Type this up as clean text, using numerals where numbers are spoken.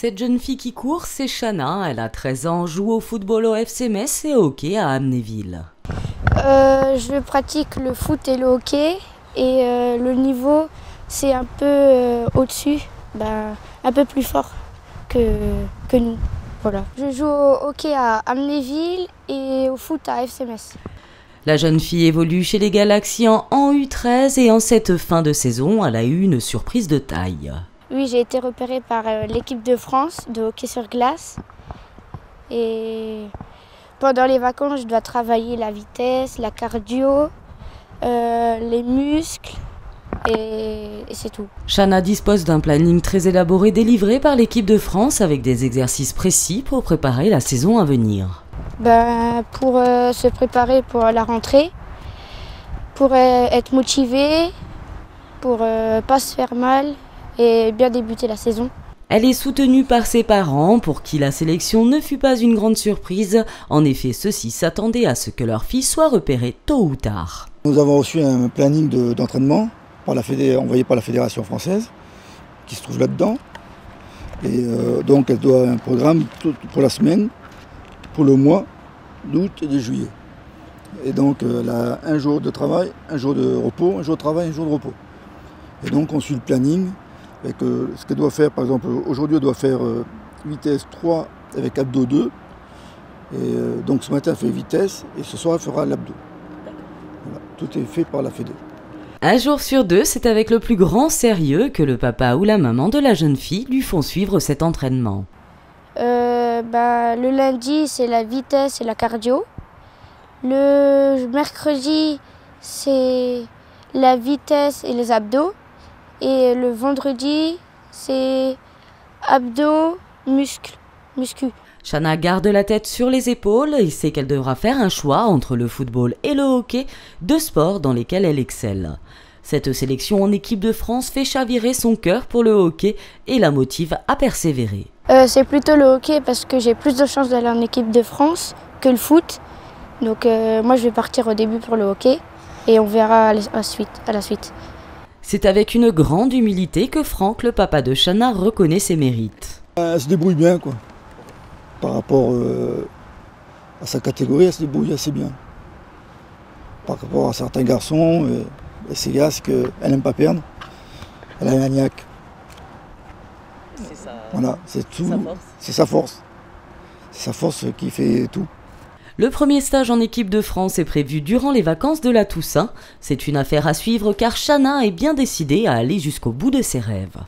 Cette jeune fille qui court, c'est Chana. Elle a 13 ans, joue au football au FC Metz et au hockey à Amnéville. Je pratique le foot et le hockey et le niveau c'est un peu au-dessus, un peu plus fort que nous. Voilà. Je joue au hockey à Amnéville et au foot à FC Metz. La jeune fille évolue chez les Galaxies en U13 et en cette fin de saison, elle a eu une surprise de taille. Oui, j'ai été repérée par l'équipe de France de hockey sur glace et pendant les vacances, je dois travailler la vitesse, la cardio, les muscles et c'est tout. Chana dispose d'un planning très élaboré délivré par l'équipe de France avec des exercices précis pour préparer la saison à venir. Pour se préparer pour la rentrée, pour être motivée, pour pas se faire mal et bien débuter la saison. Elle est soutenue par ses parents pour qui la sélection ne fut pas une grande surprise. En effet, ceux-ci s'attendaient à ce que leur fille soit repérée tôt ou tard. Nous avons reçu un planning d'entraînement envoyé par la Fédération française qui se trouve là-dedans. Et donc elle doit un programme pour la semaine, pour le mois d'août et de juillet. Et donc elle a un jour de travail, un jour de repos, un jour de travail, un jour de repos. Et donc on suit le planning. Avec ce qu'elle doit faire, par exemple, aujourd'hui elle doit faire vitesse 3 avec abdos 2. Et donc ce matin elle fait vitesse et ce soir elle fera l'abdo. Voilà, tout est fait par la Fédé. Un jour sur deux, c'est avec le plus grand sérieux que le papa ou la maman de la jeune fille lui font suivre cet entraînement. Le lundi, c'est la vitesse et la cardio. Le mercredi, c'est la vitesse et les abdos. Et le vendredi, c'est abdos, muscu. Chana garde la tête sur les épaules et sait qu'elle devra faire un choix entre le football et le hockey, deux sports dans lesquels elle excelle. Cette sélection en équipe de France fait chavirer son cœur pour le hockey et la motive à persévérer. C'est plutôt le hockey parce que j'ai plus de chances d'aller en équipe de France que le foot. Donc moi je vais partir au début pour le hockey et on verra à la suite. C'est avec une grande humilité que Franck, le papa de Chana, reconnaît ses mérites. Elle se débrouille bien, quoi. Par rapport à sa catégorie, elle se débrouille assez bien. Par rapport à certains garçons, c'est gars qu'elle n'aime pas perdre. Elle a un maniaque. Voilà, c'est tout. C'est sa force. C'est sa force qui fait tout. Le premier stage en équipe de France est prévu durant les vacances de la Toussaint. C'est une affaire à suivre car Chana est bien décidée à aller jusqu'au bout de ses rêves.